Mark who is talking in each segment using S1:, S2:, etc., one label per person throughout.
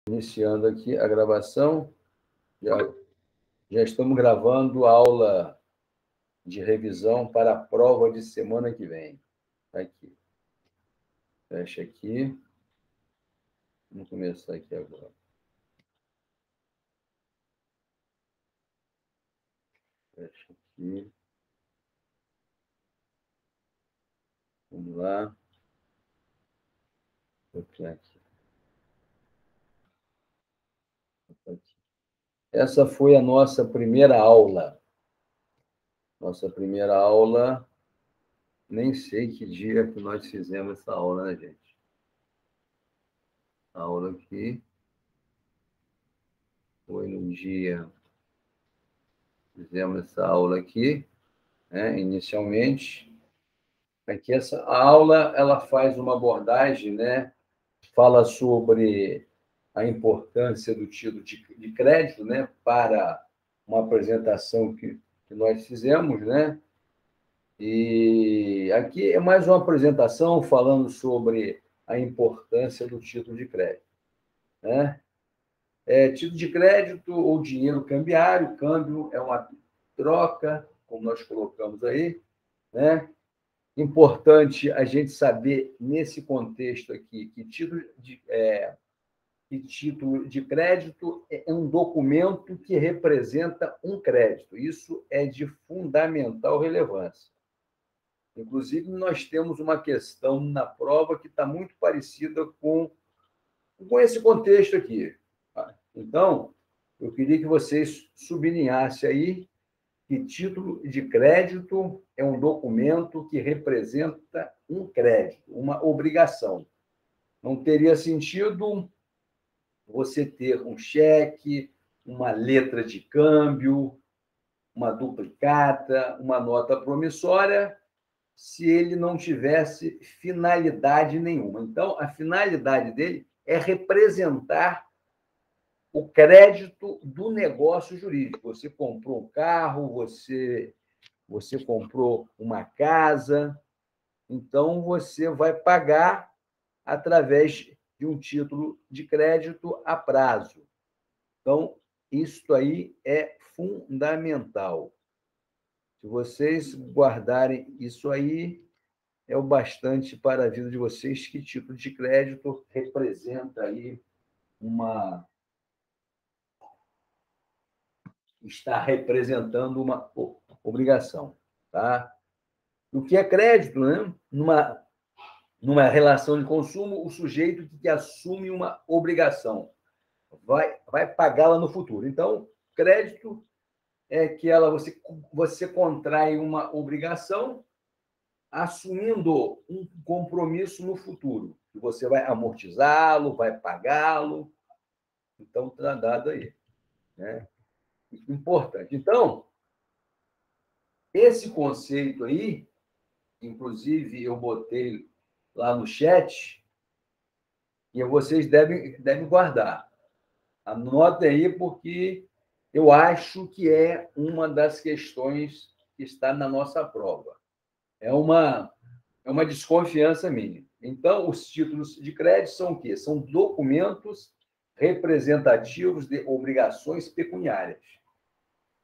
S1: Iniciando aqui a gravação. Já estamos gravando a aula de revisão para a prova de semana que vem. Tá aqui. Fecha aqui. Vamos começar aqui agora. Fecha aqui. Vamos lá. Vou copiar aqui. Essa foi a nossa primeira aula. Nossa primeira aula, nem sei que dia que nós fizemos essa aula, né, gente? A aula aqui foi no dia... Fizemos essa aula aqui, né, inicialmente. Aqui essa aula, ela faz uma abordagem, né? Fala sobre a importância do título de crédito, né, para uma apresentação que nós fizemos, né? E aqui é mais uma apresentação falando sobre a importância do título de crédito, né? Título de crédito ou dinheiro cambiário, câmbio é uma troca, como nós colocamos aí, né? Importante a gente saber, nesse contexto aqui, que título de crédito é um documento que representa um crédito. Isso é de fundamental relevância. Inclusive, nós temos uma questão na prova que está muito parecida com esse contexto aqui. Então, eu queria que vocês sublinhassem aí que título de crédito é um documento que representa um crédito, uma obrigação. Não teria sentido você ter um cheque, uma letra de câmbio, uma duplicata, uma nota promissória, se ele não tivesse finalidade nenhuma. Então, a finalidade dele é representar o crédito do negócio jurídico. Você comprou um carro, você comprou uma casa, então você vai pagar através de um título de crédito a prazo. Então, isso aí é fundamental. Se vocês guardarem isso aí, é o bastante para a vida de vocês, que título de crédito representa aí está representando uma obrigação, tá? O que é crédito, né? Numa relação de consumo, o sujeito que assume uma obrigação vai pagá-la no futuro. Então, crédito é que você contrai uma obrigação assumindo um compromisso no futuro, que você vai amortizá-lo, vai pagá-lo. Então, está dado aí, né? Importante. Então, esse conceito aí, inclusive, eu botei lá no chat, e vocês devem guardar. Anotem aí, porque eu acho que é uma das questões que está na nossa prova. É uma desconfiança minha. Então, os títulos de crédito são o quê? São documentos representativos de obrigações pecuniárias.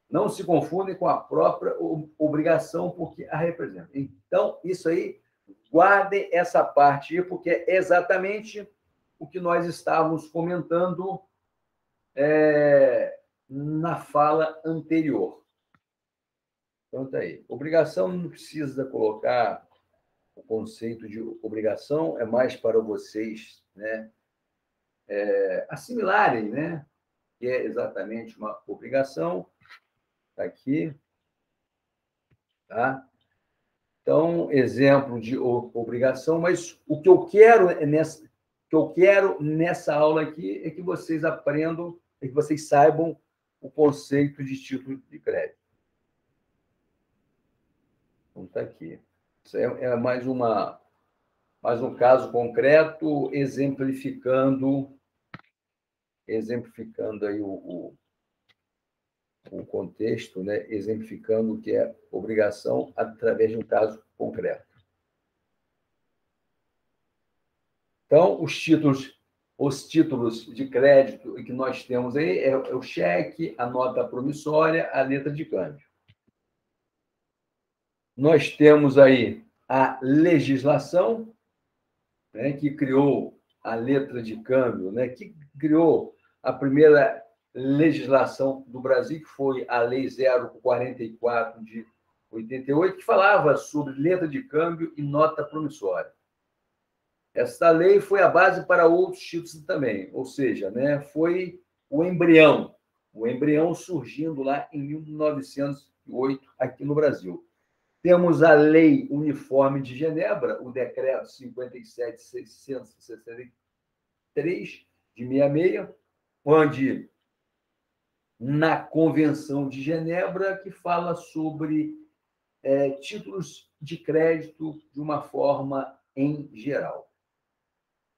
S1: Não se confundem com a própria obrigação, porque a representa. Então, isso aí, guardem essa parte aí, porque é exatamente o que nós estávamos comentando na fala anterior. Então, tá aí. Obrigação não precisa colocar o conceito de obrigação, é mais para vocês, né, assimilarem, né, que é exatamente uma obrigação. Está aqui. Tá? Então, exemplo de obrigação, mas o que eu quero nessa aula aqui é que vocês aprendam, é que vocês saibam o conceito de título de crédito. Então, está aqui. Isso é mais um caso concreto, exemplificando aí o contexto, né? Exemplificando o que é obrigação através de um caso concreto. Então, os títulos Os títulos de crédito que nós temos aí é o cheque, a nota promissória, a letra de câmbio. Nós temos aí a legislação, né, que criou a letra de câmbio, né, que criou a primeira legislação do Brasil, que foi a Lei 044 de 88, que falava sobre letra de câmbio e nota promissória. Essa lei foi a base para outros títulos também, ou seja, né, foi o embrião surgindo lá em 1908 aqui no Brasil. Temos a Lei Uniforme de Genebra, o Decreto 57.663 de 66, onde na Convenção de Genebra, que fala sobre títulos de crédito de uma forma em geral.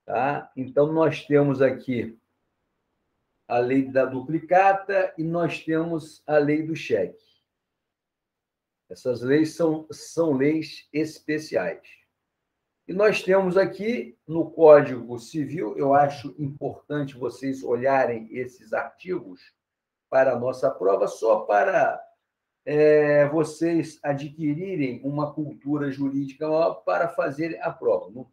S1: Tá? Então, nós temos aqui a lei da duplicata e nós temos a lei do cheque. Essas leis são leis especiais. E nós temos aqui no Código Civil, eu acho importante vocês olharem esses artigos para a nossa prova, só para vocês adquirirem uma cultura jurídica maior para fazerem a prova.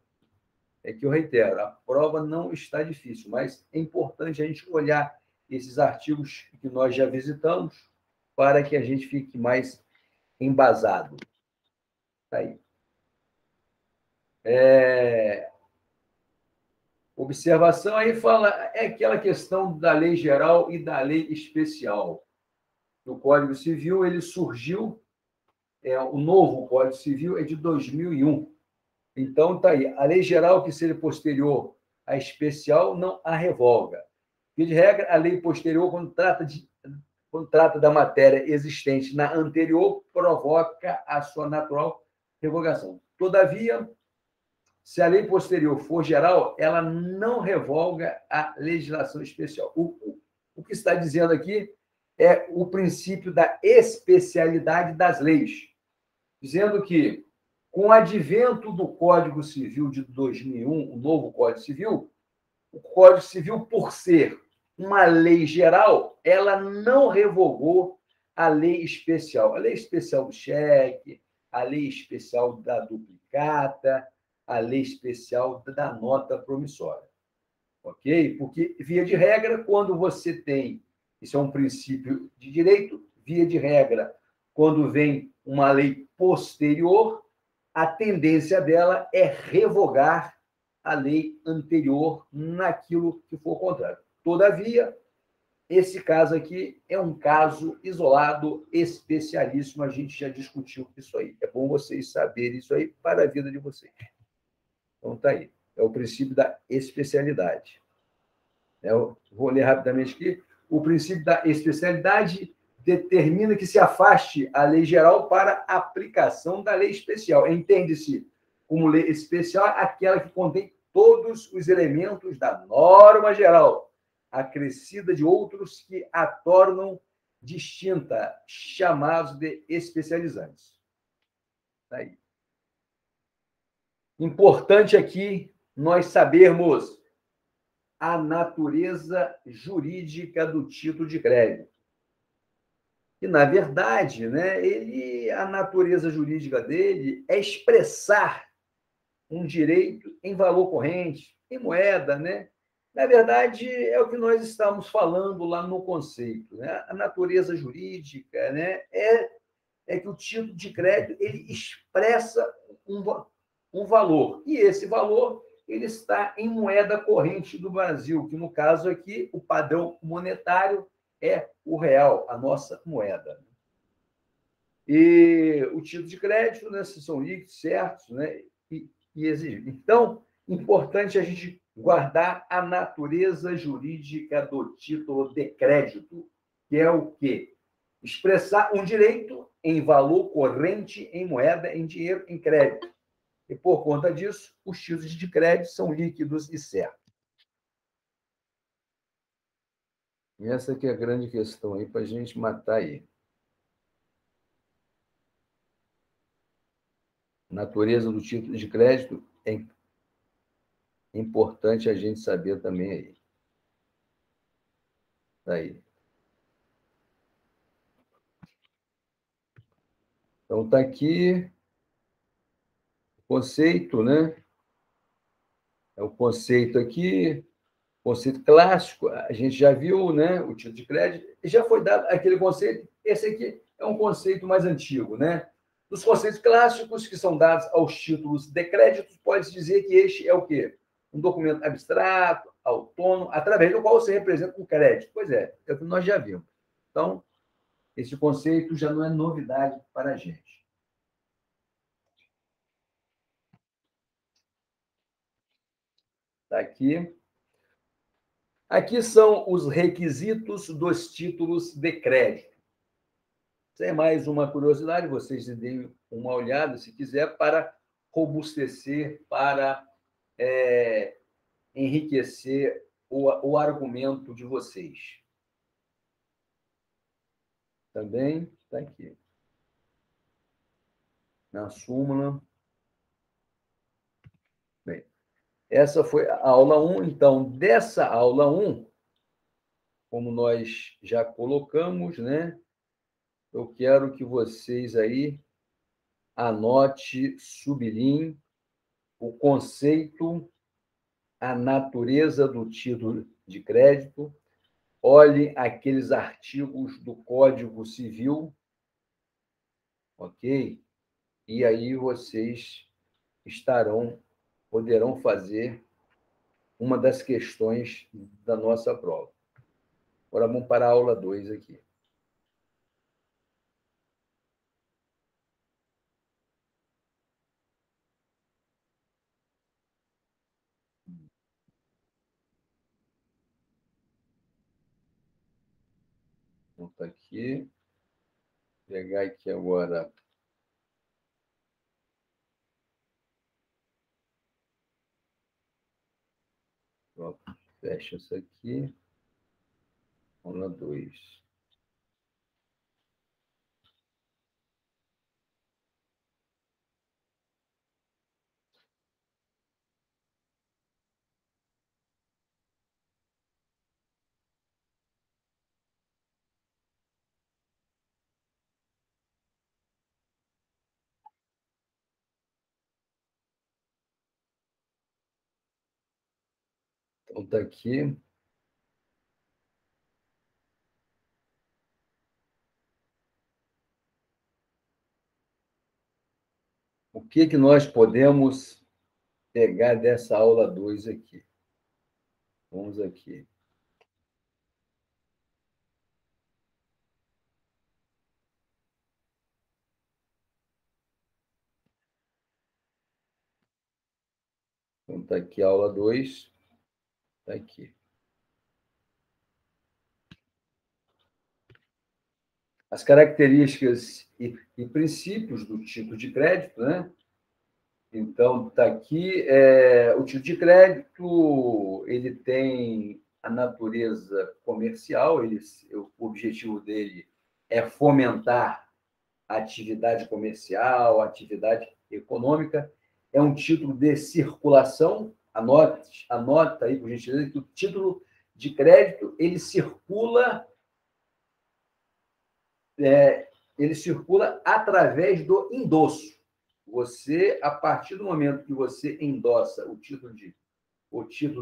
S1: É que eu reitero, a prova não está difícil, mas é importante a gente olhar esses artigos que nós já visitamos para que a gente fique mais embasado. Tá aí. Observação aí fala, é aquela questão da lei geral e da lei especial. O Código Civil, ele surgiu, o novo Código Civil é de 2001. Então, está aí. A lei geral, que seja posterior à especial, não a revoga. E, de regra, a lei posterior, quando trata da matéria existente na anterior, provoca a sua natural revogação. Todavia, se a lei posterior for geral, ela não revoga a legislação especial. O que está dizendo aqui é o princípio da especialidade das leis, dizendo que, com o advento do Código Civil de 2001, o novo Código Civil, o Código Civil, por ser uma lei geral, ela não revogou a lei especial. A lei especial do cheque, a lei especial da duplicata, a lei especial da nota promissória. Ok? Porque, via de regra, quando você tem, isso é um princípio de direito, via de regra, quando vem uma lei posterior, a tendência dela é revogar a lei anterior naquilo que for contrário. Todavia, esse caso aqui é um caso isolado, especialíssimo, a gente já discutiu isso aí. É bom vocês saberem isso aí para a vida de vocês. Então, está aí. É o princípio da especialidade. Eu vou ler rapidamente aqui. O princípio da especialidade determina que se afaste a lei geral para aplicação da lei especial. Entende-se como lei especial aquela que contém todos os elementos da norma geral, acrescida de outros que a tornam distinta, chamados de especializantes. Tá aí. Importante aqui nós sabermos a natureza jurídica do título de crédito. E, na verdade, né, a natureza jurídica dele é expressar um direito em valor corrente, em moeda, né? Na verdade, é o que nós estamos falando lá no conceito, né? A natureza jurídica, né, é que o título de crédito ele expressa um valor, e esse valor ele está em moeda corrente do Brasil, que, no caso aqui, o padrão monetário é o real, a nossa moeda. E o título de crédito, né, são líquidos certos, né, e exigidos. Então, importante a gente guardar a natureza jurídica do título de crédito, que é o quê? Expressar um direito em valor corrente, em moeda, em dinheiro, em crédito. E, por conta disso, os títulos de crédito são líquidos e certos. E essa aqui é a grande questão aí para a gente matar aí. Natureza do título de crédito Importante a gente saber também aí. Aí. Então, está aqui o conceito, né? É o conceito aqui, conceito clássico. A gente já viu, né? O título de crédito. E já foi dado aquele conceito. Esse aqui é um conceito mais antigo, né? Dos conceitos clássicos que são dados aos títulos de crédito, pode-se dizer que este é o quê? Um documento abstrato, autônomo, através do qual você representa o crédito. Pois é o que nós já vimos. Então, esse conceito já não é novidade para a gente. Está aqui. Aqui são os requisitos dos títulos de crédito. Sem mais uma curiosidade, vocês deem uma olhada, se quiser, para robustecer, para enriquecer o argumento de vocês. Também está aqui. Na súmula. Bem, essa foi a aula 1. Então, dessa aula 1, como nós já colocamos, né? Eu quero que vocês aí anote, sublinhe o conceito, a natureza do título de crédito, olhe aqueles artigos do Código Civil, ok? E aí vocês poderão fazer uma das questões da nossa prova. Agora vamos para a aula 2 aqui. Vou estar aqui. Vou pegar aqui agora. Pronto, fecha isso aqui. Aula 2. Então, está aqui. O que nós podemos pegar dessa aula 2 aqui? Vamos aqui. Então, está aqui a aula 2. Está aqui. As características e princípios do título de crédito, né? Então, está aqui. O título de crédito ele tem a natureza comercial, o objetivo dele é fomentar a atividade comercial, a atividade econômica. É um título de circulação. Anota aí, por gentileza, que o título de crédito ele circula através do endosso. Você, a partir do momento que você endossa o título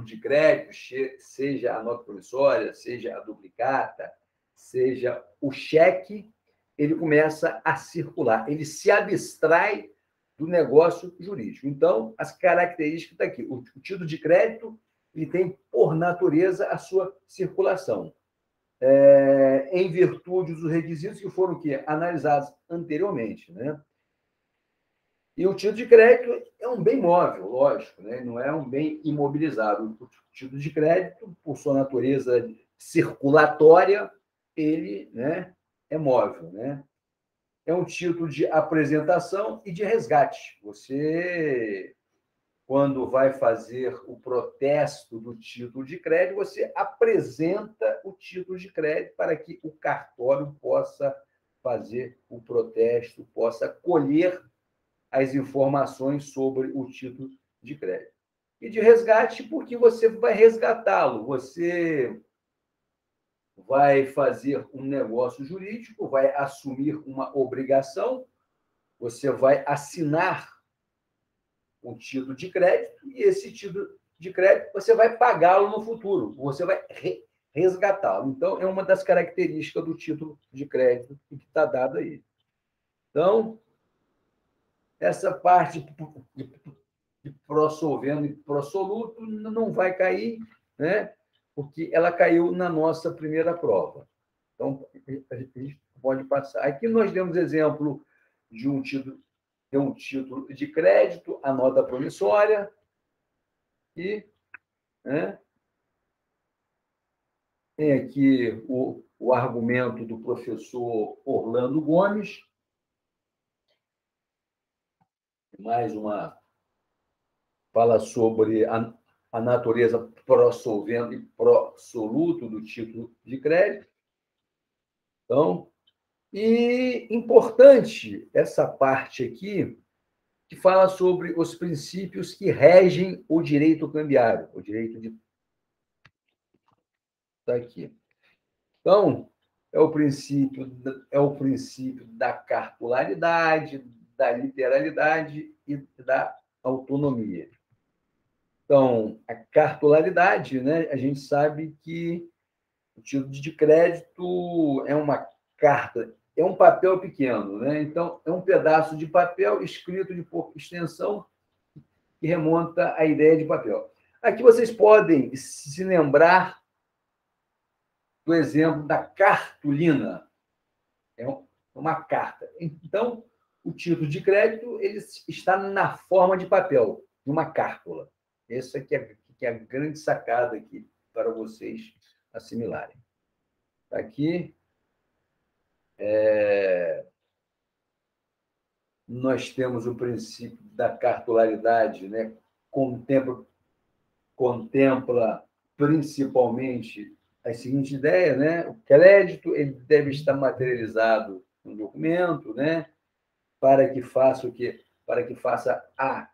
S1: de crédito, seja a nota promissória, seja a duplicata, seja o cheque, ele começa a circular, ele se abstrai do negócio jurídico. Então, as características estão aqui. O título de crédito ele tem, por natureza, a sua circulação. Em virtude dos requisitos que foram analisados anteriormente, né? E o título de crédito é um bem móvel, lógico, né? Não é um bem imobilizado. O título de crédito, por sua natureza circulatória, ele, né, é móvel, né? É um título de apresentação e de resgate. Você, quando vai fazer o protesto do título de crédito, você apresenta o título de crédito para que o cartório possa fazer o protesto, possa colher as informações sobre o título de crédito. E de resgate, porque você vai resgatá-lo, você vai fazer um negócio jurídico, vai assumir uma obrigação, você vai assinar um título de crédito, e esse título de crédito você vai pagá-lo no futuro, você vai resgatá-lo. Então, é uma das características do título de crédito que está dado aí. Então, essa parte de pró-solvendo e pró-soluto não vai cair, né? Porque ela caiu na nossa primeira prova. Então, a gente pode passar. Aqui nós demos exemplo de um título de crédito, a nota promissória, e, né, tem aqui o argumento do professor Orlando Gomes, mais uma fala sobre a natureza pró-solvendo e pró-soluto do título de crédito. Então, e importante essa parte aqui, que fala sobre os princípios que regem o direito cambiário, o direito de... Está aqui. Então, é o princípio da cartularidade, da literalidade e da autonomia. Então, a cartularidade, né, a gente sabe que o título de crédito é uma carta, é um papel pequeno, né? Então, é um pedaço de papel escrito de pouca extensão que remonta à ideia de papel. Aqui vocês podem se lembrar do exemplo da cartolina. É uma carta. Então, o título de crédito ele está na forma de papel, de uma cártula. Essa que é a grande sacada aqui para vocês assimilarem. Aqui, nós temos o princípio da cartularidade, né? Contempla principalmente a seguinte ideia, né? O crédito ele deve estar materializado no documento, né? Para que faça o quê? Para que faça a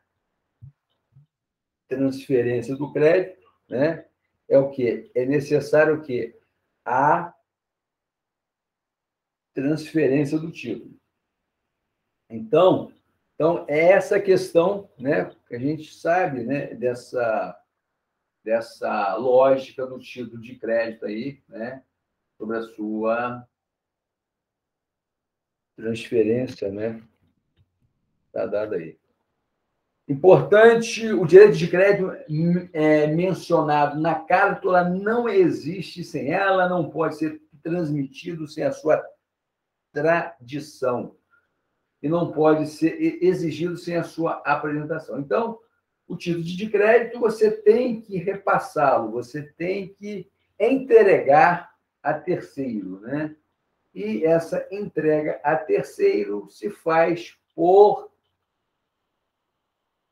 S1: transferência do crédito, né? É o quê? É necessário o quê? A transferência do título. Então é essa questão, né? Que a gente sabe, né? Dessa lógica do título de crédito aí, né? Sobre a sua transferência, né? Está dado aí. Importante, o direito de crédito mencionado na cártula não existe sem ela, não pode ser transmitido sem a sua tradição e não pode ser exigido sem a sua apresentação. Então, o título de crédito você tem que repassá-lo, você tem que entregar a terceiro, né? E essa entrega a terceiro se faz por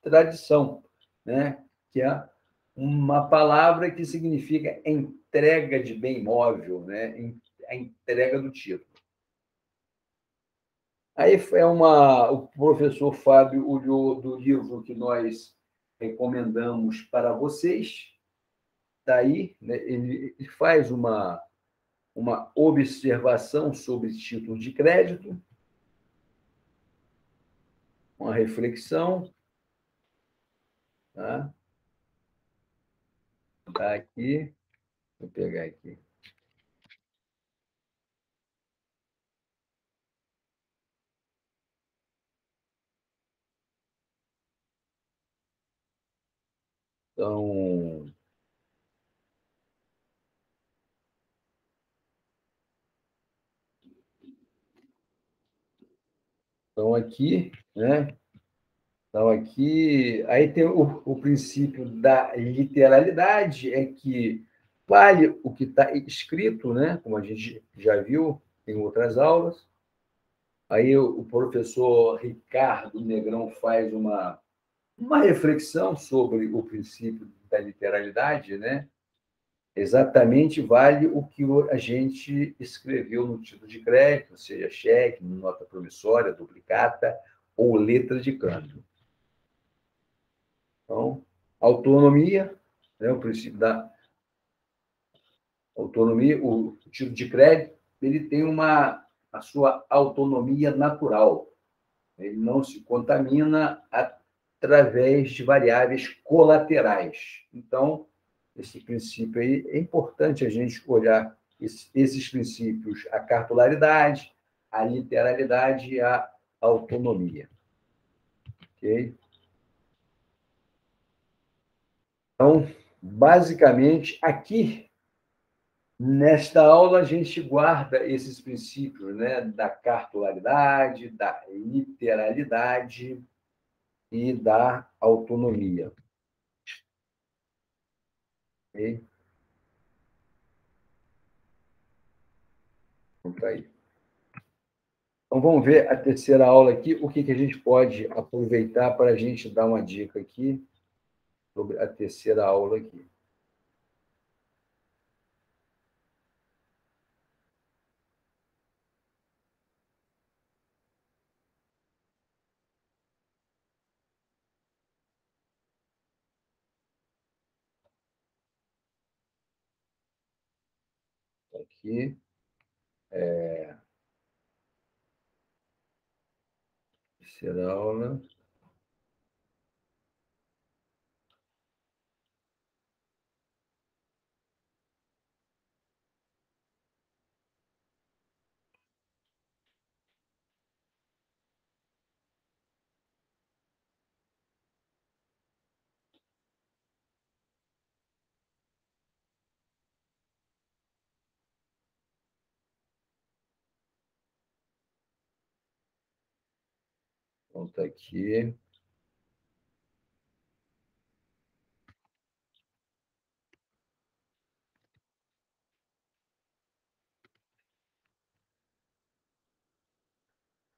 S1: tradição, né? Que é uma palavra que significa entrega de bem móvel, né? A entrega do título. Aí o professor Fábio, do livro que nós recomendamos para vocês, está aí, né? Ele faz uma observação sobre título de crédito, uma reflexão, tá? Tá aqui, vou pegar aqui. Então aqui, né? Então, aqui, aí tem o princípio da literalidade, é que vale o que está escrito, né? Como a gente já viu em outras aulas. Aí o professor Ricardo Negrão faz uma reflexão sobre o princípio da literalidade, né? Exatamente vale o que a gente escreveu no título de crédito, seja cheque, nota promissória, duplicata ou letra de câmbio. Então, autonomia, né, o princípio da autonomia, o título de crédito, ele tem a sua autonomia natural. Ele não se contamina através de variáveis colaterais. Então, esse princípio aí, é importante a gente olhar esses princípios, a cartularidade, a literalidade e a autonomia. Ok? Então, basicamente, aqui, nesta aula, a gente guarda esses princípios, né, da cartularidade, da literalidade e da autonomia. Ok? Então, tá aí. Então, vamos ver a terceira aula aqui, o que a gente pode aproveitar para a gente dar uma dica aqui sobre a terceira aula aqui. Aqui, terceira aula. Então, tá aqui.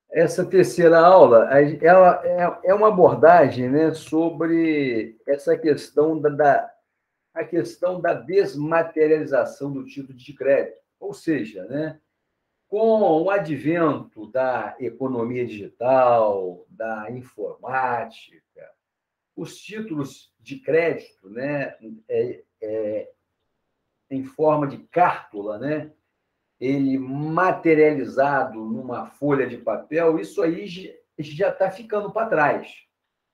S1: Essa terceira aula, ela é uma abordagem, né, sobre essa questão a questão da desmaterialização do título de crédito. Ou seja, né, com o advento da economia digital, da informática, os títulos de crédito, né, em forma de cártula, né, ele materializado numa folha de papel, isso aí já está ficando para trás.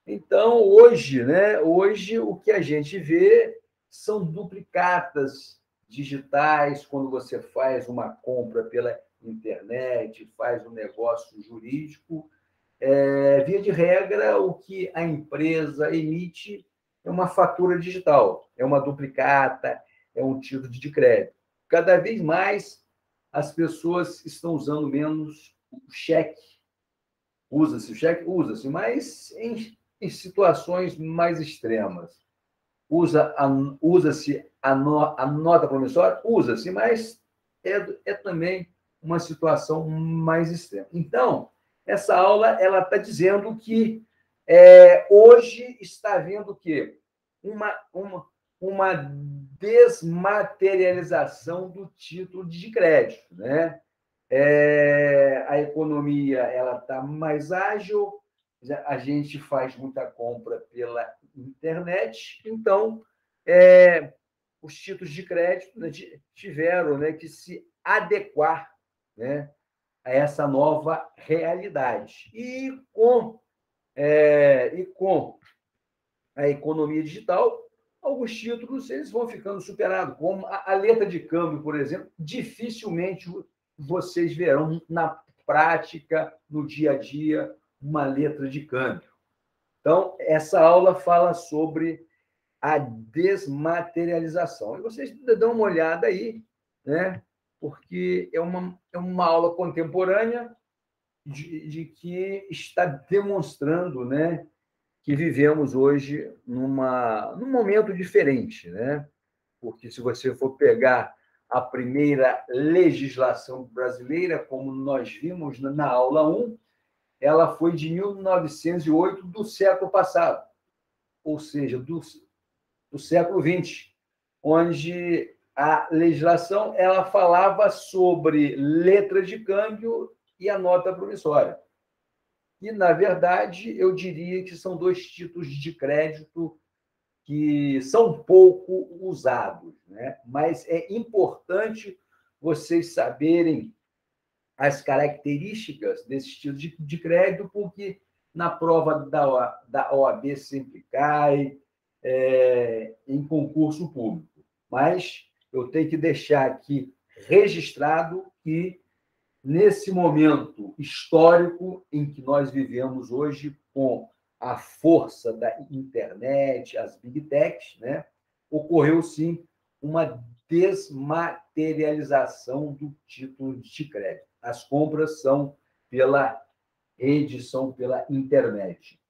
S1: Então, hoje, né, hoje o que a gente vê são duplicatas digitais, quando você faz uma compra pela internet, faz um negócio jurídico, via de regra, o que a empresa emite é uma fatura digital, é uma duplicata, é um título de crédito. Cada vez mais as pessoas estão usando menos o cheque. Usa-se o cheque? Usa-se, mas em situações mais extremas. Usa-se a nota promissória? Usa-se, mas é também uma situação mais extrema. Então, essa aula ela está dizendo que hoje está havendo o quê? Uma desmaterialização do título de crédito, né? A economia ela está mais ágil, a gente faz muita compra pela internet, então os títulos de crédito, né, tiveram, né, que se adequar, né, a essa nova realidade. E com a economia digital, alguns títulos eles vão ficando superados, como a letra de câmbio, por exemplo, dificilmente vocês verão na prática, no dia a dia, uma letra de câmbio. Então, essa aula fala sobre a desmaterialização. E vocês dão uma olhada aí, né? Porque é uma aula contemporânea de que está demonstrando, né, que vivemos hoje num momento diferente, né? Porque se você for pegar a primeira legislação brasileira, como nós vimos na aula 1, ela foi de 1908, do século passado, ou seja, do século XX, onde a legislação ela falava sobre letra de câmbio e a nota promissória. E, na verdade, eu diria que são dois títulos de crédito que são pouco usados, né? Mas é importante vocês saberem as características desse estilo de crédito, porque na prova da OAB sempre cai, em concurso público. Mas eu tenho que deixar aqui registrado que, nesse momento histórico em que nós vivemos hoje, com a força da internet, as big techs, né, ocorreu sim uma desmaterialização do título de crédito. As compras são pela rede, são pela internet.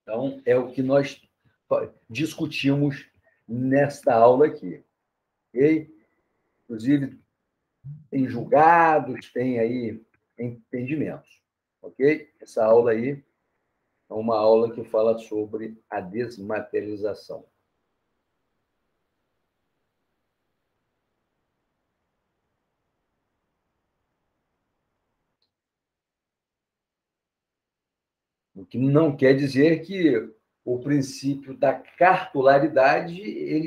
S1: Então, é o que nós discutimos nesta aula aqui. Okay? Inclusive, tem julgados, tem aí entendimentos. Ok? Essa aula aí é uma aula que fala sobre a desmaterialização. O que não quer dizer que o princípio da cartularidade ele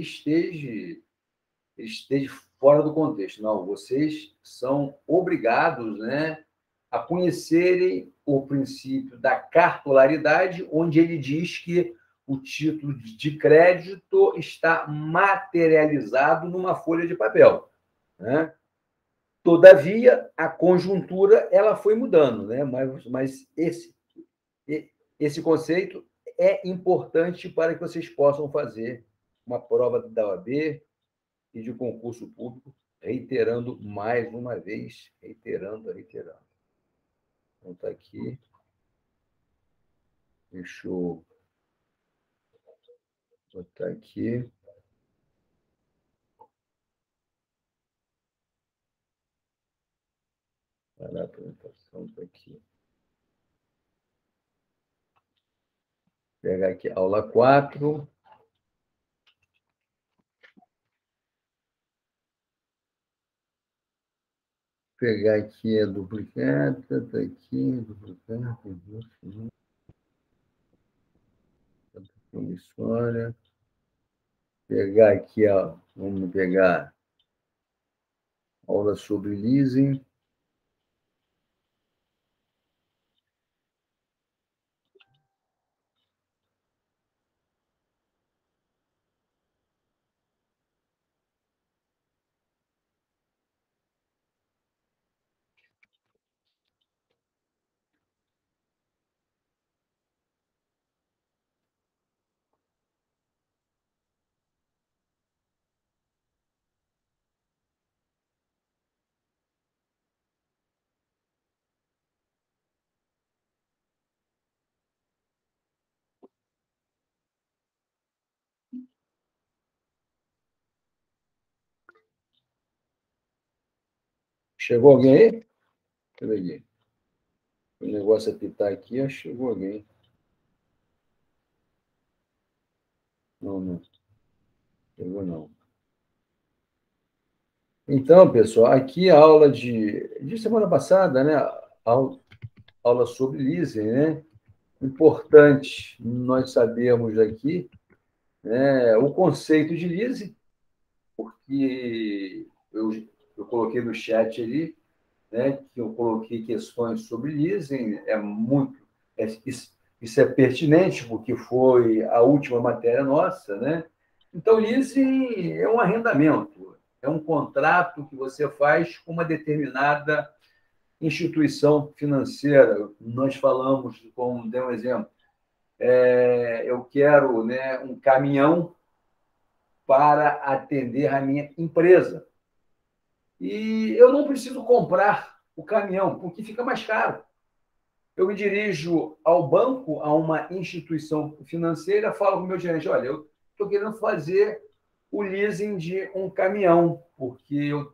S1: esteja fora do contexto. Não, vocês são obrigados, né, a conhecerem o princípio da cartularidade, onde ele diz que o título de crédito está materializado numa folha de papel, né? Todavia, a conjuntura ela foi mudando, né? Mas esse conceito é importante para que vocês possam fazer uma prova da OAB e de concurso público, reiterando mais uma vez, reiterando. Então, está aqui. Deixa eu botar aqui. Parar a apresentação, está aqui. Pegar aqui, aula 4. Pegar aqui a duplicata, está aqui, duplicata, promissória. Pegar aqui, ó, vamos pegar aula sobre leasing. Chegou alguém aí? Deixa eu ver aqui. O negócio apitar aqui, acho que chegou alguém. Não chegou não. Então, pessoal, aqui a aula de semana passada, né? Aula sobre leasing, né? Importante nós sabermos aqui, né, o conceito de leasing, porque eu coloquei no chat ali, né, que eu coloquei questões sobre leasing, isso é pertinente, porque foi a última matéria nossa, né? Então, leasing é um arrendamento, é um contrato que você faz com uma determinada instituição financeira. Nós falamos, como dei um exemplo, eu quero, né, um caminhão para atender a minha empresa. E eu não preciso comprar o caminhão, porque fica mais caro. Eu me dirijo ao banco, a uma instituição financeira, falo com o meu gerente, olha, eu estou querendo fazer o leasing de um caminhão, porque eu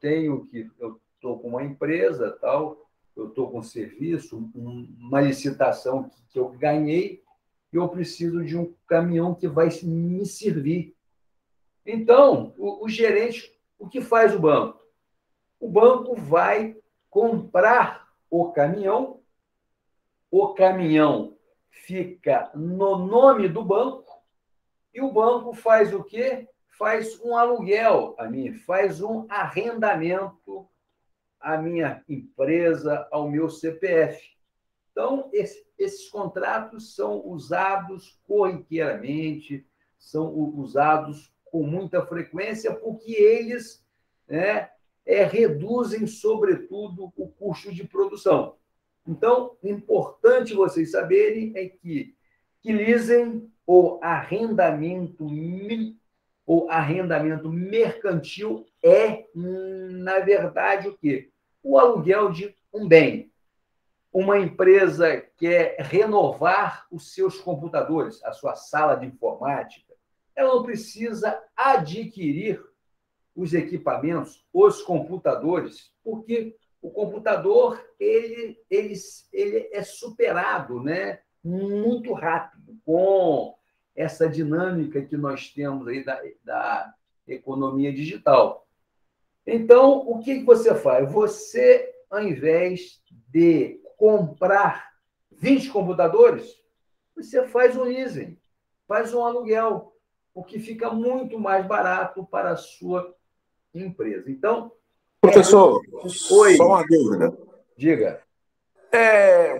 S1: estou com uma empresa, tal, eu estou com um serviço, uma licitação que eu ganhei, e eu preciso de um caminhão que vai me servir. Então, o gerente, o que faz o banco? O banco vai comprar o caminhão fica no nome do banco e o banco faz o quê? Faz um aluguel a mim, faz um arrendamento à minha empresa, ao meu CPF. Então, esses contratos são usados corriqueiramente, são usados com muita frequência, porque eles, né, reduzem, sobretudo, o custo de produção. Então, é importante vocês saberem é que leasing ou arrendamento mercantil é, na verdade, o quê? O aluguel de um bem. Uma empresa quer renovar os seus computadores, a sua sala de informática, ela não precisa adquirir os equipamentos, os computadores, porque o computador ele é superado, né, muito rápido com essa dinâmica que nós temos aí da economia digital. Então, o que você faz? Você, ao invés de comprar 20 computadores, você faz um leasing, faz um aluguel, o que fica muito mais barato para a sua empresa. Então,
S2: Professor,
S1: oi,
S2: só uma dúvida.
S1: diga.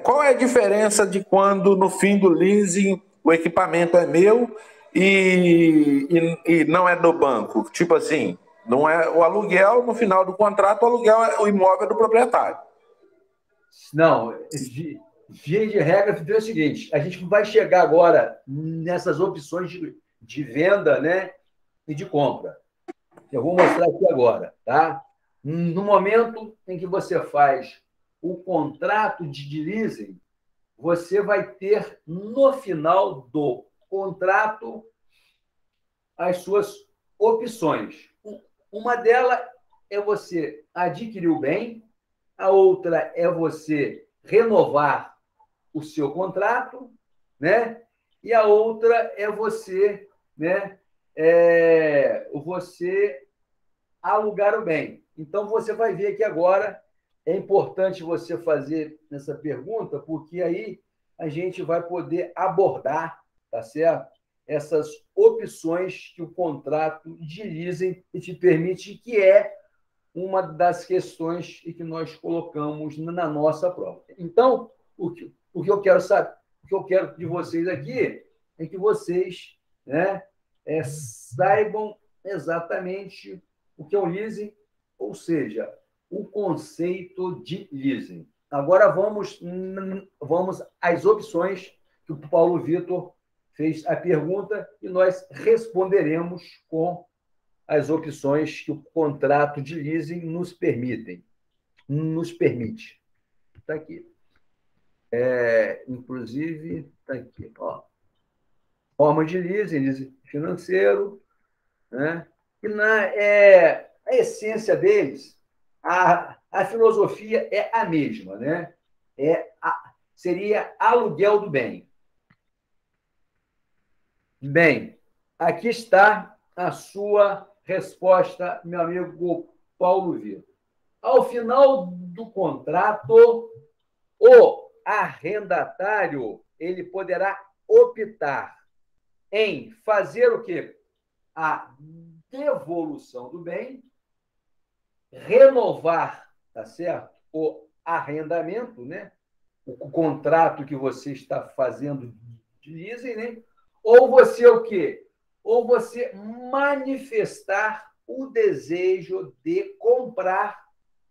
S2: Qual é a diferença de quando, no fim do leasing, o equipamento é meu e não é do banco? Tipo assim, não é o aluguel, no final do contrato, o aluguel é o imóvel do proprietário.
S1: Não, via de regra, é o seguinte: a gente vai chegar agora nessas opções de venda, né, e de compra. Eu vou mostrar aqui agora, tá? No momento em que você faz o contrato de leasing, você vai ter no final do contrato as suas opções. Uma delas é você adquirir o bem, a outra é você renovar o seu contrato, né? E a outra é você, né? Você alugar o bem. Então, você vai ver aqui agora, é importante você fazer essa pergunta, porque aí a gente vai poder abordar, tá certo? Essas opções que o contrato de leasing te permite, que é uma das questões que nós colocamos na nossa prova. Então, o que eu quero saber, o que eu quero de vocês aqui é que vocês, né, saibam exatamente o que é o leasing, ou seja, o conceito de leasing. Agora vamos às opções que o Paulo Vitor fez a pergunta e nós responderemos com as opções que o contrato de leasing nos permite. Está aqui. Inclusive, está aqui. Ó. Forma de leasing financeiro, né? E a essência deles, a filosofia é a mesma, né? Seria aluguel do bem. Bem, aqui está a sua resposta, meu amigo Paulo Vitor. Ao final do contrato, o arrendatário ele poderá optar em fazer o quê? A devolução do bem, renovar, tá certo? O arrendamento, né? O contrato que você está fazendo de leasing, né? Ou você o quê? Ou você manifestar o desejo de comprar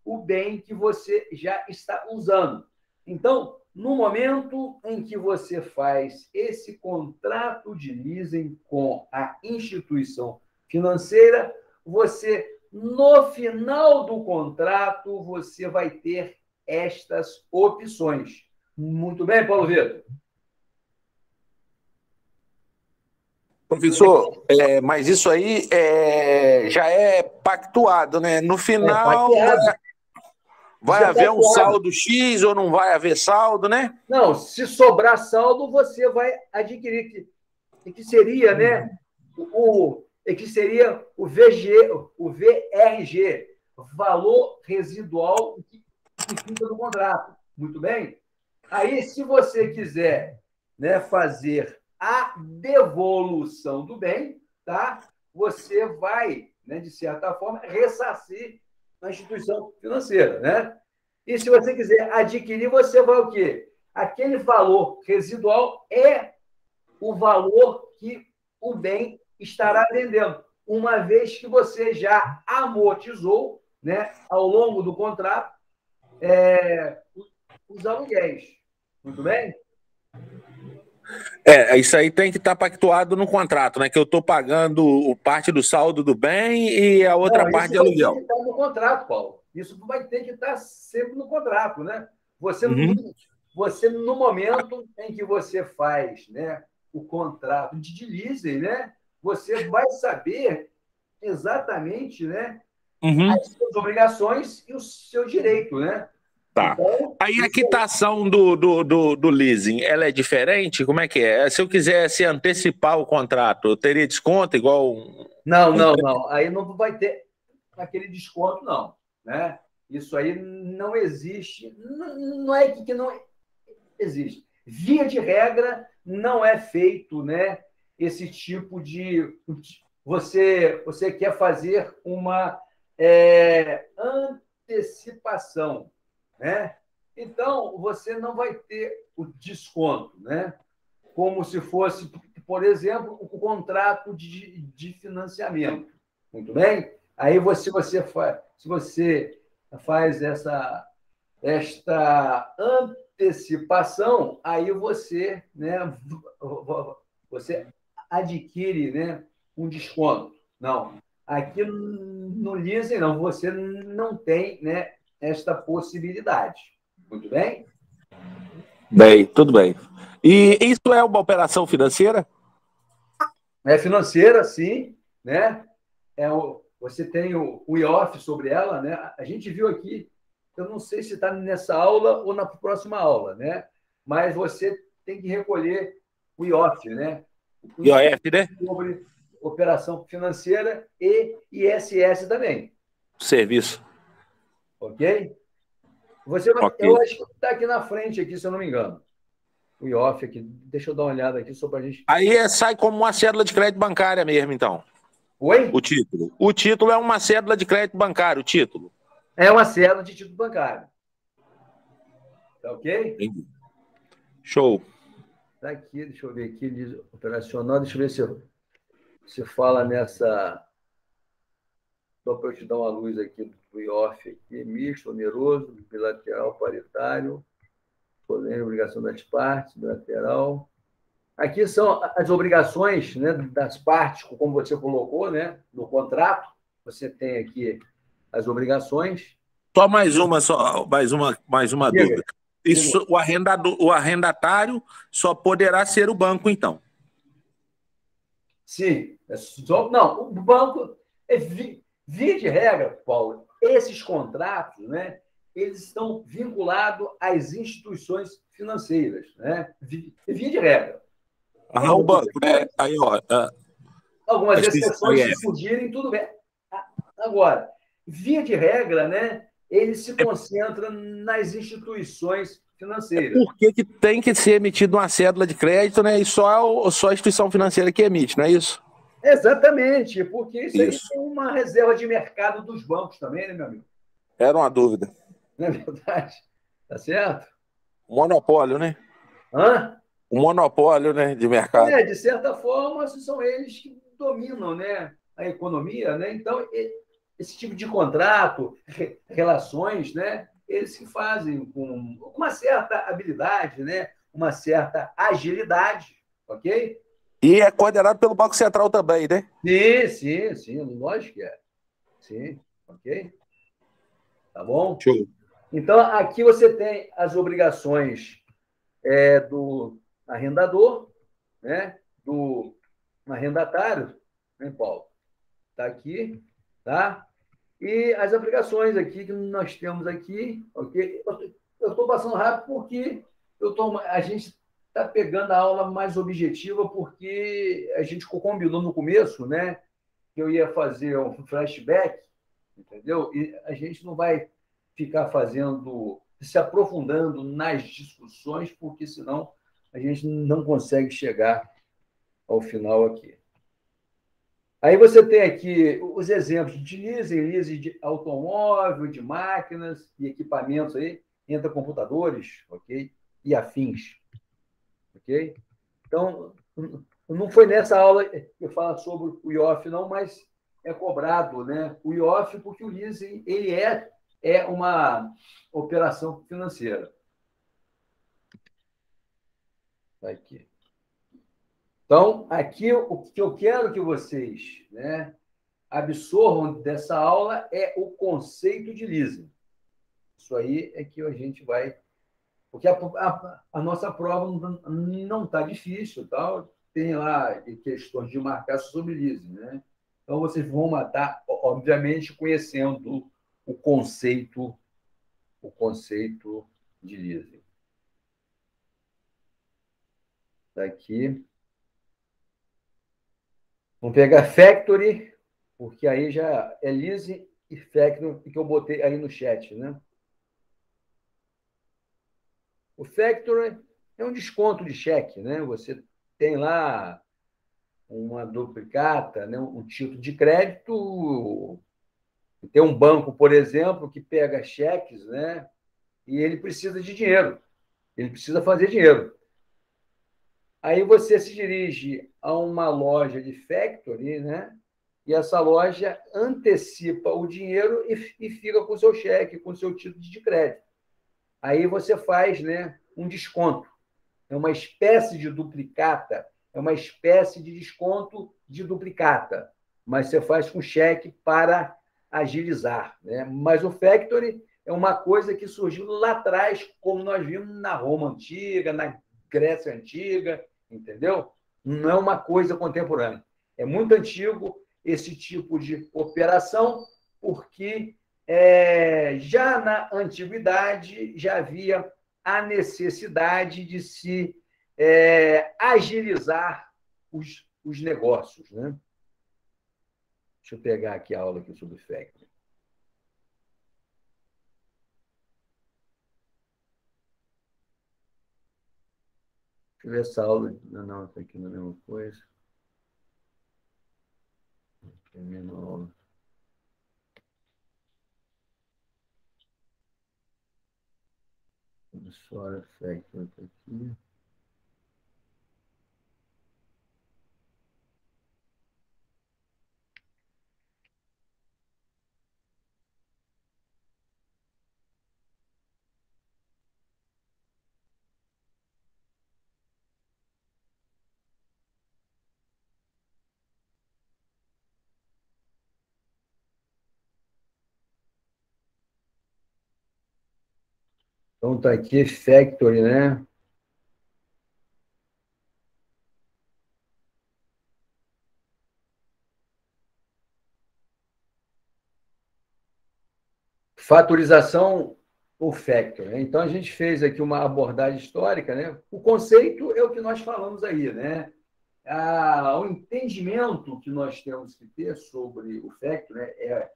S1: o bem que você já está usando. Então, no momento em que você faz esse contrato de leasing com a instituição financeira, você, no final do contrato, você vai ter estas opções. Muito bem, Paulo Vitor?
S2: Professor, mas isso aí já é pactuado, né? No final, vai haver um saldo X ou não vai haver saldo, né?
S1: Não, se sobrar saldo, você vai adquirir, que seria, né? Que seria o VRG, valor residual que fica no contrato. Muito bem? Aí, se você quiser né, fazer a devolução do bem, tá? Você vai, né, de certa forma, ressarcir a instituição financeira, né? E se você quiser adquirir, você vai o quê? Aquele valor residual é o valor que o bem estará vendendo, uma vez que você já amortizou, né, ao longo do contrato, os aluguéis. Muito bem?
S2: Isso aí tem que estar pactuado no contrato, né? Que eu estou pagando parte do saldo do bem e a outra
S1: Não,
S2: parte
S1: isso
S2: de
S1: vai ter
S2: aluguel.
S1: que estar no contrato, Paulo. Isso vai ter que estar sempre no contrato, né? Você,
S2: Uhum.
S1: você no momento em que você faz, né, o contrato de leasing, né, você vai saber exatamente, né,
S2: Uhum.
S1: as suas obrigações e o seu direito, né?
S2: Tá.
S1: Então,
S2: Aí a
S1: isso
S2: quitação do leasing, ela é diferente? Como é que é? Se eu quisesse antecipar o contrato, eu teria desconto igual
S1: não, não, não. Aí não vai ter aquele desconto, não, né? Isso aí não existe. Não é que não existe. Via de regra, não é feito, né, esse tipo de. Você quer fazer uma antecipação, né? Então, você não vai ter o desconto, né? Como se fosse, por exemplo, o contrato de financiamento. Muito bem? Aí se você faz esta antecipação, aí você, né, você adquire, né, um desconto. Não. Aqui no leasing, não, você não tem, né, esta possibilidade. Muito bem?
S2: bem, tudo bem. E isso é uma operação financeira?
S1: É financeira, sim, né? Você tem o IOF sobre ela, né? A gente viu aqui, eu não sei se está nessa aula ou na próxima aula, né? Mas você tem que recolher o IOF, né? O
S2: IOF, né?
S1: sobre operação financeira e ISS também,
S2: Serviço.
S1: ok?
S2: Ok.
S1: Eu acho que está aqui na frente, aqui, se eu não me engano. O IOF aqui, deixa eu dar uma olhada aqui só para a gente.
S2: Aí sai como uma cédula de crédito bancária mesmo, então.
S1: Oi?
S2: O título. O título é uma cédula de crédito bancário, o título.
S1: É uma cédula de título bancário. Tá ok?
S2: Entendi. Show.
S1: Está aqui, deixa eu ver aqui, diz operacional, deixa eu ver se fala nessa. Só para eu te dar uma luz aqui do IOF aqui, misto, oneroso, bilateral, paritário, solene, obrigação das partes, bilateral. Aqui são as obrigações, né, das partes, como você colocou, né, no contrato. Você tem aqui as obrigações.
S2: Só mais uma
S1: Diga,
S2: dúvida. Isso, o arrendatário só poderá ser o banco, então.
S1: sim, não, o banco via de regra, Paulo, esses contratos, né, eles estão vinculados às instituições financeiras, né? Via de regra.
S2: Ah, o banco, né? Aí, ó.
S1: Algumas exceções,
S2: Aí
S1: se surgirem, tudo bem. Agora, via de regra, né, ele se concentra nas instituições financeiras.
S2: Por que tem que ser emitida uma cédula de crédito, né? E só a instituição financeira que emite, não é isso?
S1: Exatamente, porque isso aí
S2: Isso.
S1: tem uma reserva de mercado dos bancos também, né, meu amigo?
S2: Era uma dúvida.
S1: Não é verdade? Tá certo?
S2: Monopólio, né?
S1: Hã?
S2: Um monopólio, né, de mercado.
S1: De certa forma, são eles que dominam, né, a economia, né? Então, esse tipo de contrato, relações, né, eles que fazem com uma certa habilidade, né, uma certa agilidade, ok?
S2: E é coordenado pelo Banco Central também, né?
S1: Sim, sim, sim, lógico que é. Sim, ok? Tá bom?
S2: Show.
S1: Então, aqui você tem as obrigações do arrendador, né, do arrendatário, né, Paulo? Está aqui, tá? E as aplicações aqui que nós temos aqui, ok? Eu estou passando rápido porque a gente está pegando a aula mais objetiva porque a gente combinou no começo, né, que eu ia fazer um flashback, entendeu? E a gente não vai ficar se aprofundando nas discussões, porque senão a gente não consegue chegar ao final aqui. Aí você tem aqui os exemplos de leasing de automóvel, de máquinas e equipamentos aí, entra computadores, ok? E afins, ok? Então, não foi nessa aula que eu falo sobre o IOF, não, mas é cobrado, né? O IOF, porque o leasing ele é uma operação financeira. Tá aqui. Então, aqui o que eu quero que vocês, né, absorvam dessa aula é o conceito de leasing. Isso aí é que a gente vai... Porque a nossa prova não está difícil, tal. Tem lá questões de marcar sobre leasing, né? Então, vocês vão matar, obviamente, conhecendo o conceito de leasing. Está aqui. Vamos pegar factory, porque aí já é leasing e factory que eu botei aí no chat, né? O factory é um desconto de cheque, né? Você tem lá uma duplicata, né? Um título de crédito. Tem um banco, por exemplo, que pega cheques, né? E ele precisa de dinheiro. Ele precisa fazer dinheiro. Aí você se dirige a uma loja de factory, né? E essa loja antecipa o dinheiro e fica com o seu cheque, com o seu título de crédito. Aí você faz, né, um desconto. É uma espécie de duplicata, é uma espécie de desconto de duplicata, mas você faz com cheque para agilizar, né? Mas o factory é uma coisa que surgiu lá atrás, como nós vimos na Roma Antiga, na Grécia Antiga, entendeu? Não é uma coisa contemporânea. É muito antigo esse tipo de operação, porque já na antiguidade já havia a necessidade de se agilizar os negócios, né? Deixa eu pegar aqui a aula aqui sobre factoring. Deixa eu ver essa aula. Não, está aqui na mesma coisa. Termina a aula. Só factoring está aqui. Então, está aqui factory, né? Fatorização ou factor, né? Então, a gente fez aqui uma abordagem histórica, né? O conceito é o que nós falamos aí, né? O entendimento que nós temos que ter sobre o factor, né? É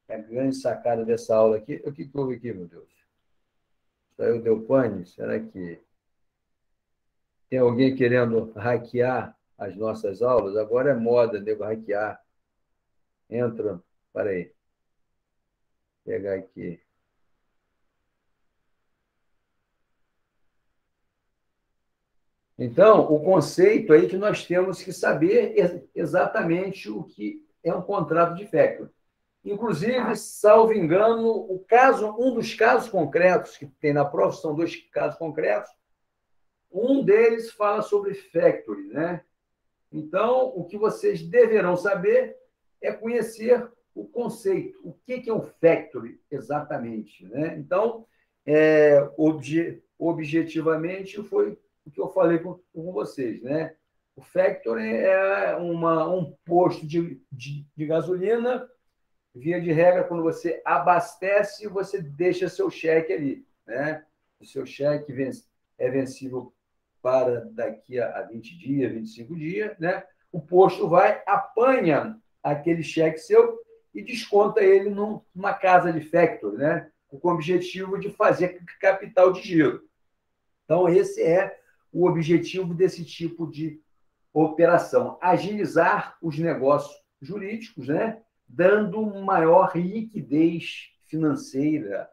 S1: a grande sacada dessa aula aqui. O que houve aqui, meu Deus? Saiu deu pane? Será que tem alguém querendo hackear as nossas aulas? Agora é moda, nego, hackear. Entra, para aí. Vou pegar aqui. Então, o conceito aí que nós temos que saber exatamente o que é um contrato de factoring. Inclusive, salvo engano, um dos casos concretos que tem na prova, são dois casos concretos, um deles fala sobre factoring, né? Então, o que vocês deverão saber é conhecer o conceito. O que é um factoring exatamente, né? Então, objetivamente, foi o que eu falei com vocês, né? O factoring é um posto de gasolina. Via de regra, quando você abastece, você deixa seu cheque ali, né? O seu cheque é vencível para daqui a 20 dias, 25 dias, né? O posto vai, apanha aquele cheque seu e desconta ele numa casa de factory, né? Com o objetivo de fazer capital de giro. Então, esse é o objetivo desse tipo de operação? Agilizar os negócios jurídicos, né? Dando maior liquidez financeira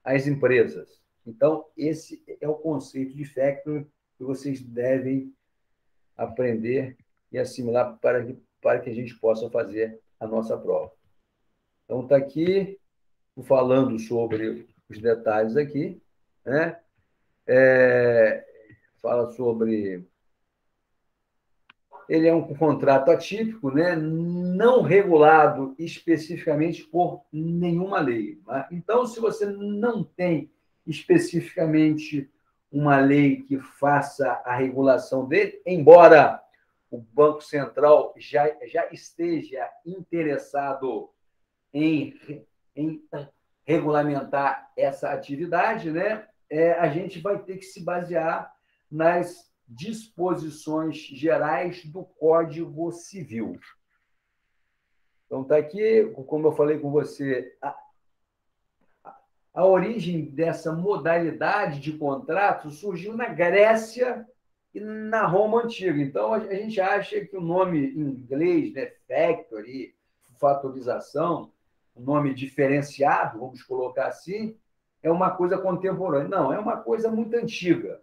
S1: às empresas. Então, esse é o conceito de factoring que vocês devem aprender e assimilar para que a gente possa fazer a nossa prova. Então, está aqui falando sobre os detalhes aqui, né? Fala sobre... Ele é um contrato atípico, né? Não regulado especificamente por nenhuma lei. Tá? Então, se você não tem especificamente uma lei que faça a regulação dele, embora o Banco Central já esteja interessado em regulamentar essa atividade, né? A gente vai ter que se basear nas disposições gerais do Código Civil. Então, está aqui, como eu falei com você, a origem dessa modalidade de contrato surgiu na Grécia e na Roma Antiga. Então, a gente acha que o nome em inglês, né, factory, fatorização, um nome diferenciado, vamos colocar assim, é uma coisa contemporânea. Não, é uma coisa muito antiga.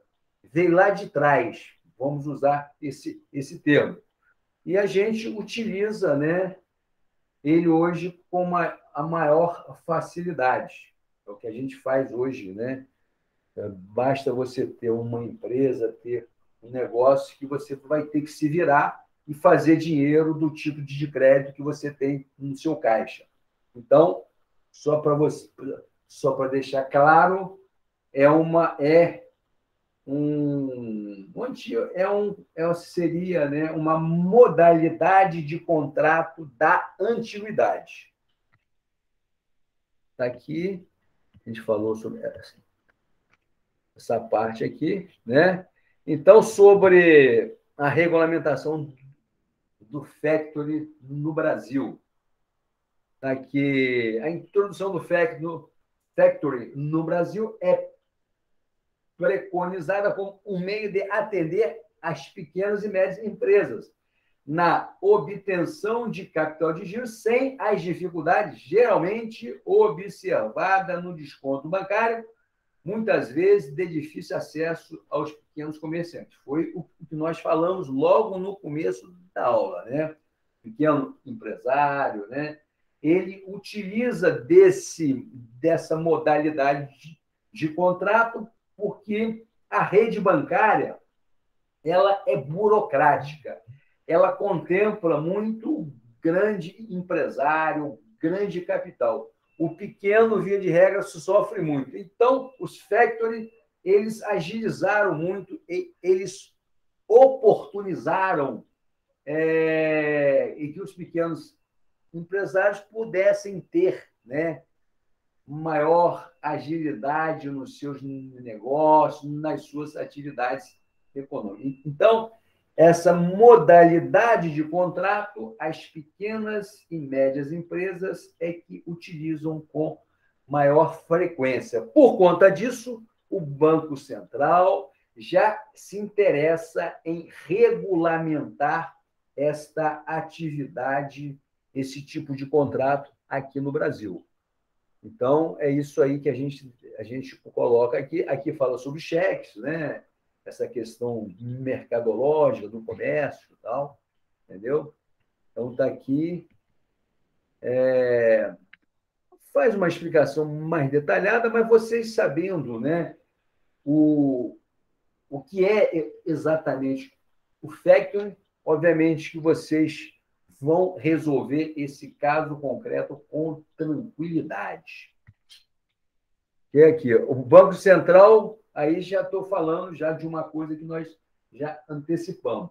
S1: Veio lá de trás, vamos usar esse termo. E a gente utiliza, né, ele hoje com a maior facilidade. É o que a gente faz hoje, né? Basta você ter uma empresa, ter um negócio que você vai ter que se virar e fazer dinheiro do tipo de crédito que você tem no seu caixa. Então, só para deixar claro, seria, né, uma modalidade de contrato da antiguidade. Está aqui, a gente falou sobre essa parte aqui, né? Então, sobre a regulamentação do factoring no Brasil. Está aqui, a introdução do factoring no Brasil é preconizada como um meio de atender as pequenas e médias empresas na obtenção de capital de giro sem as dificuldades geralmente observadas no desconto bancário, muitas vezes de difícil acesso aos pequenos comerciantes. Foi o que nós falamos logo no começo da aula, né? Pequeno empresário, né? Ele utiliza dessa modalidade de contrato porque a rede bancária ela é burocrática, ela contempla muito grande empresário, grande capital. O pequeno, via de regra, sofre muito. Então, os factoring, eles agilizaram muito, eles oportunizaram e que os pequenos empresários pudessem ter, né, maior agilidade nos seus negócios, nas suas atividades econômicas. Então, essa modalidade de contrato, as pequenas e médias empresas é que utilizam com maior frequência. Por conta disso, o Banco Central já se interessa em regulamentar esta atividade, esse tipo de contrato aqui no Brasil. Então, é isso aí que a gente coloca aqui. Aqui fala sobre cheques, né? Essa questão mercadológica do comércio e tal, entendeu? Então, está aqui. Faz uma explicação mais detalhada, mas vocês sabendo, né, o que é exatamente o factoring, obviamente que vocês vão resolver esse caso concreto com tranquilidade. E aqui, o Banco Central, aí já estou falando já de uma coisa que nós já antecipamos.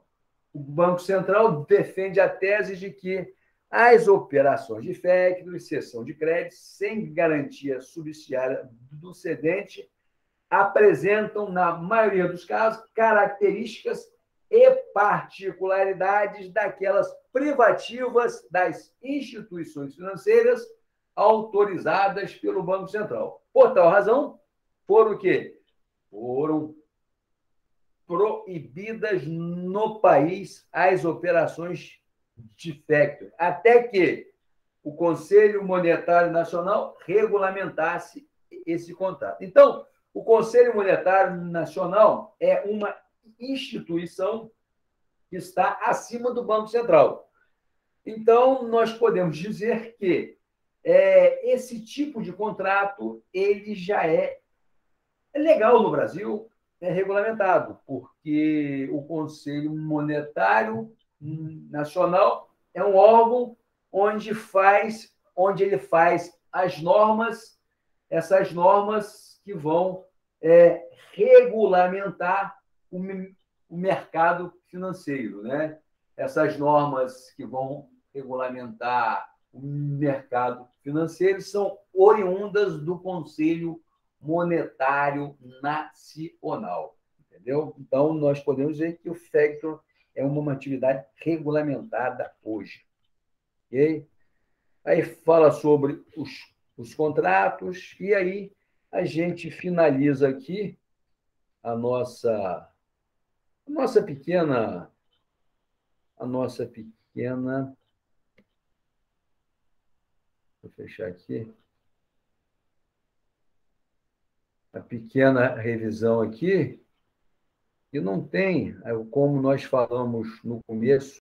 S1: O Banco Central defende a tese de que as operações de factoring e cessão de crédito sem garantia subsidiária do cedente apresentam, na maioria dos casos, características e particularidades daquelas privativas das instituições financeiras autorizadas pelo Banco Central. Por tal razão, foram o quê? Foram proibidas no país as operações de factoring, até que o Conselho Monetário Nacional regulamentasse esse contrato. Então, o Conselho Monetário Nacional é uma instituição que está acima do Banco Central. Então, nós podemos dizer que esse tipo de contrato ele já é legal no Brasil, é regulamentado, porque o Conselho Monetário Nacional é um órgão onde ele faz as normas, essas normas que vão regulamentar o mercado financeiro, né? Essas normas que vão regulamentar o mercado financeiro são oriundas do Conselho Monetário Nacional, entendeu? Então, nós podemos dizer que o factor é uma atividade regulamentada hoje. Okay? Aí fala sobre os contratos, e aí a gente finaliza aqui a nossa pequena. Vou fechar aqui. A pequena revisão aqui, e não tem, como nós falamos no começo,